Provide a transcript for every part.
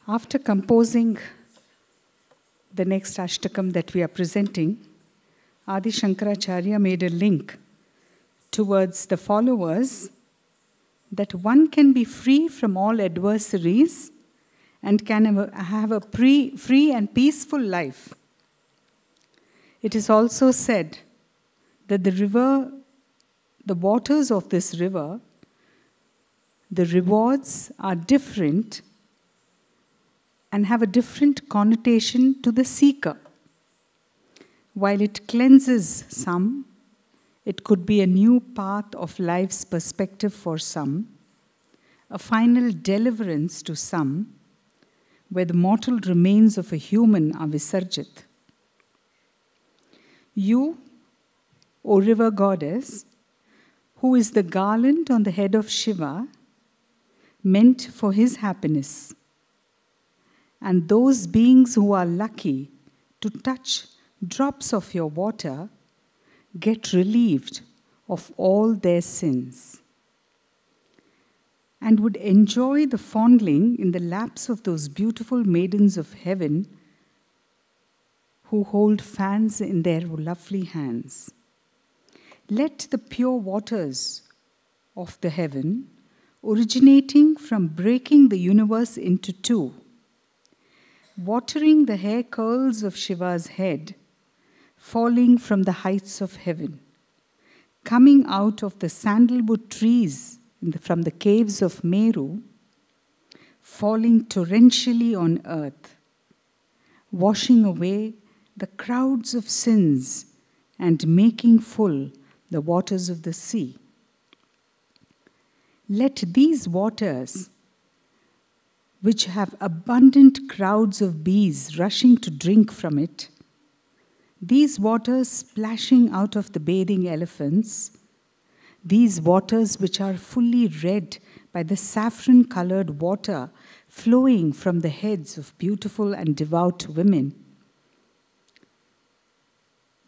After composing the next Ashtakam that we are presenting, Adi Shankaracharya made a link towards the followers that one can be free from all adversaries and can have a free and peaceful life. It is also said that the waters of this river, the rewards are different and have a different connotation to the seeker. While it cleanses some, it could be a new path of life's perspective for some, a final deliverance to some, where the mortal remains of a human are visarjit. You, O river goddess, who is the garland on the head of Shiva, meant for his happiness, and those beings who are lucky to touch drops of your water get relieved of all their sins and would enjoy the fondling in the laps of those beautiful maidens of heaven who hold fans in their lovely hands. Let the pure waters of the heaven, originating from breaking the universe into two, watering the hair curls of Shiva's head, falling from the heights of heaven, coming out of the sandalwood trees from the caves of Meru, falling torrentially on earth, washing away the crowds of sins and making full the waters of the sea. Let these waters, which have abundant crowds of bees rushing to drink from it, these waters splashing out of the bathing elephants, these waters which are fully red by the saffron-colored water flowing from the heads of beautiful and devout women,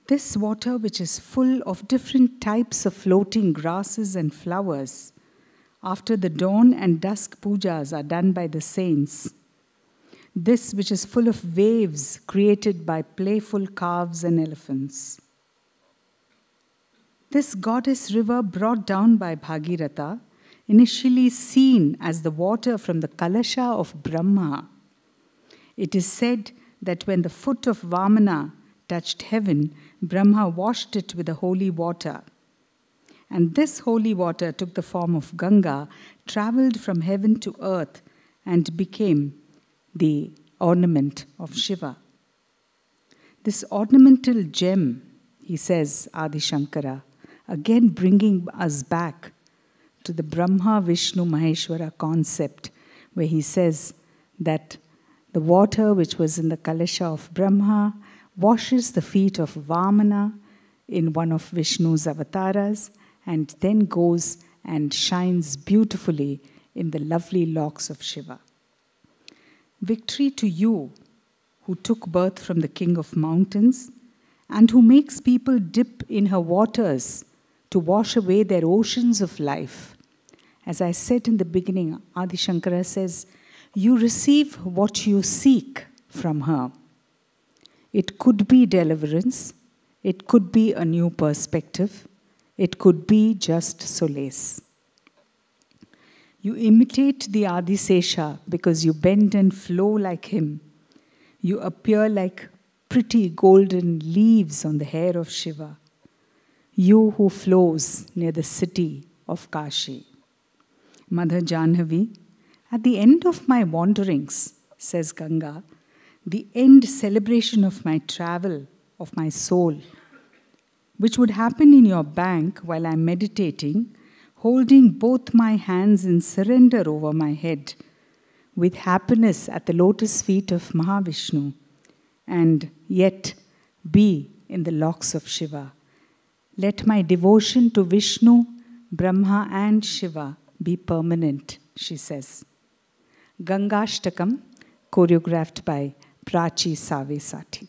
this water which is full of different types of floating grasses and flowers, after the dawn and dusk pujas are done by the saints, this which is full of waves created by playful calves and elephants. This goddess river brought down by Bhagiratha, initially seen as the water from the Kalasha of Brahma. It is said that when the foot of Vamana touched heaven, Brahma washed it with the holy water. And this holy water took the form of Ganga, traveled from heaven to earth, and became the ornament of Shiva. This ornamental gem, he says, Adi Shankara, again bringing us back to the Brahma, Vishnu, Maheshwara concept, where he says that the water which was in the Kalasha of Brahma washes the feet of Vamana in one of Vishnu's avatars, and then goes and shines beautifully in the lovely locks of Shiva. Victory to you, who took birth from the King of Mountains, and who makes people dip in her waters to wash away their oceans of life. As I said in the beginning, Adi Shankara says, you receive what you seek from her. It could be deliverance, it could be a new perspective, it could be just solace. You imitate the Adisesha because you bend and flow like him. You appear like pretty golden leaves on the hair of Shiva. You who flows near the city of Kashi. Mother Janhavi, at the end of my wanderings, says Ganga, the end celebration of my travel, of my soul, which would happen in your bank while I'm meditating, holding both my hands in surrender over my head, with happiness at the lotus feet of Mahavishnu, and yet be in the locks of Shiva. Let my devotion to Vishnu, Brahma and Shiva be permanent, she says. Gangashtakam, choreographed by Prachi Save Sati.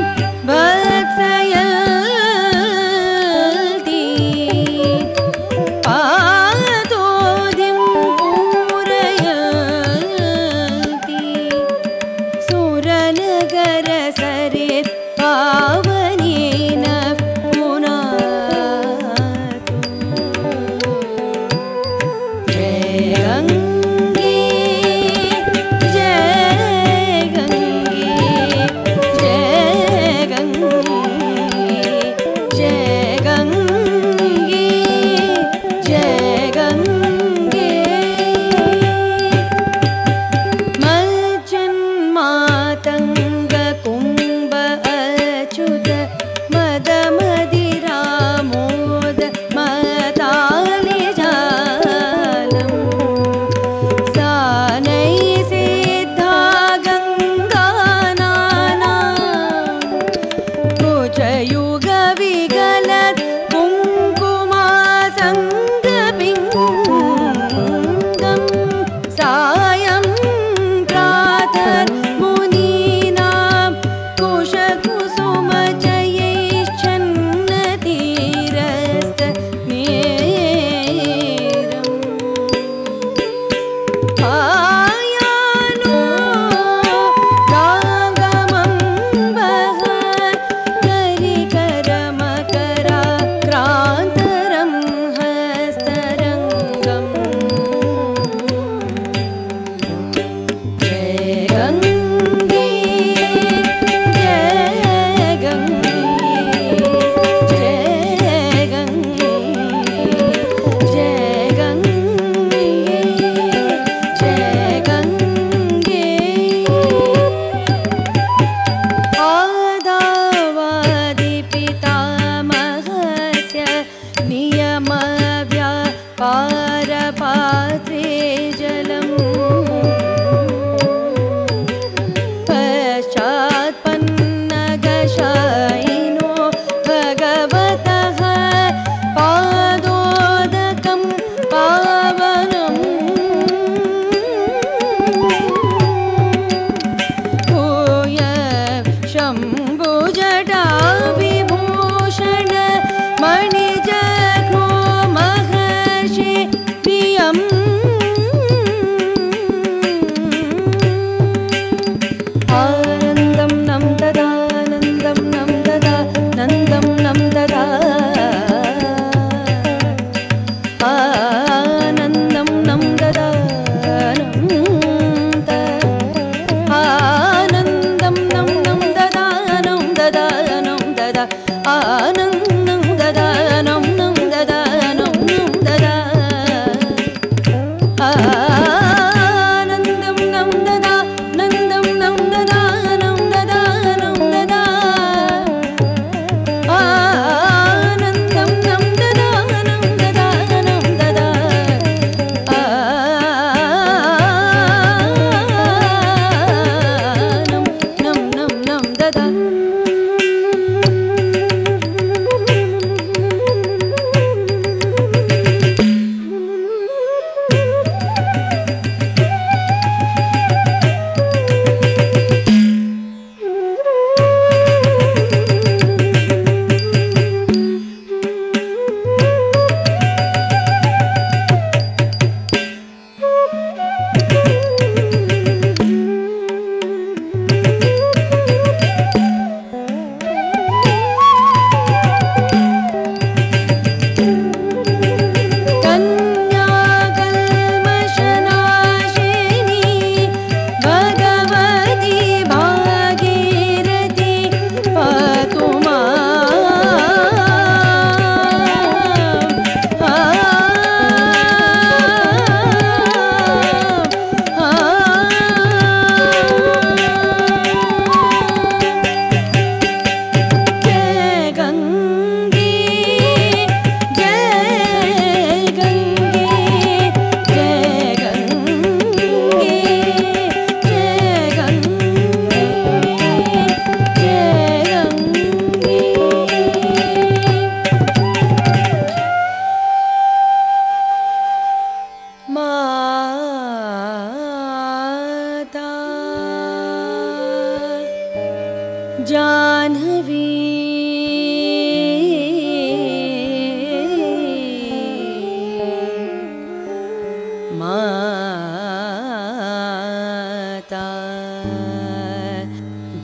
माता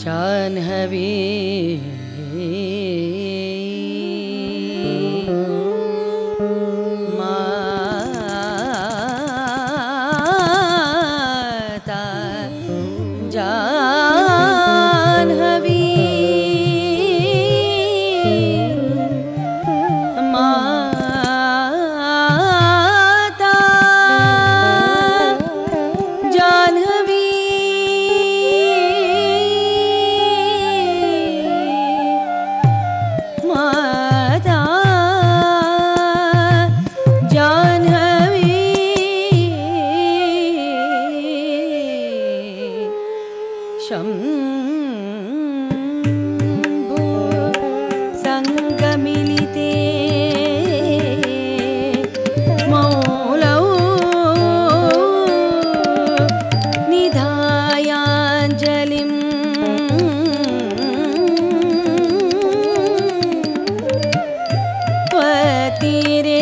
जाह्नवी माता जाह्नवी संगमिलिते मौलौ निधायाञ्जलिं त्वतीरे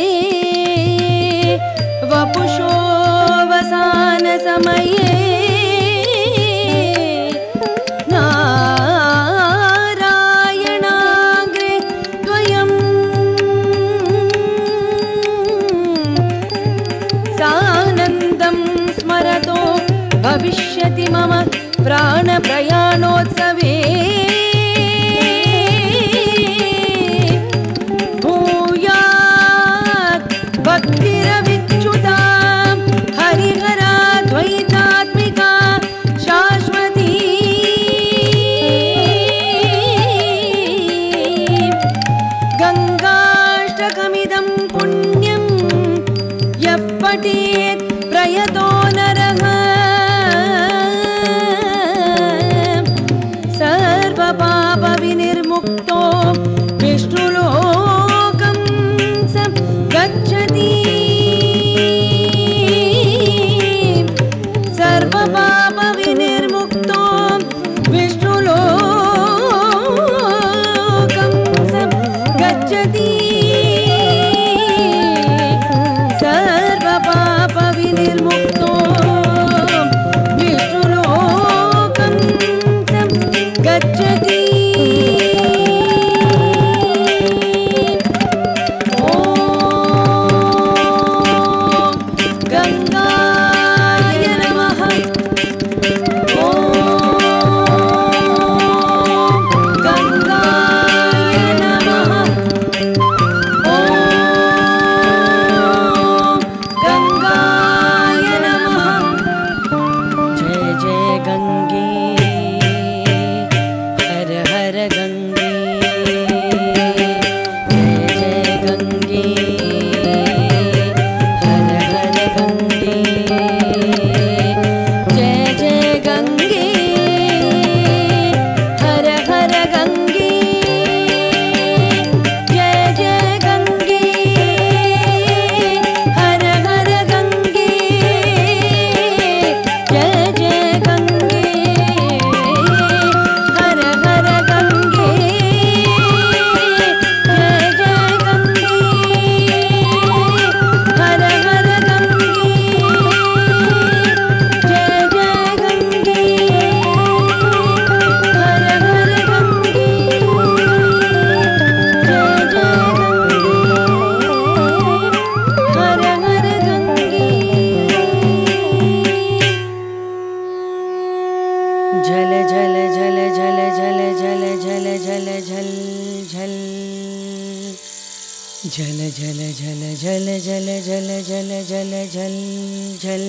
वपुषोऽवसानसमये भविष्यति मम प्राणप्रयाणोत्सवे भूयात् भक्तिरविच्युता हरिहराद्वैतात्मिका शाश्वती गङ्गाष्टकमिदं पुण्यं यः पठेत् प्रयतो नरः सर्वपापविनिर्मुक्तो विष्णुलोकं स गच्छति सर्वपापविनिर्मुक्तो विष्णुलोकं स गच्छति सर्वपापविनिर्मुक्तो विष्णुलोकं स गच्छति झल झल झल झल झल झल झल झल झल झल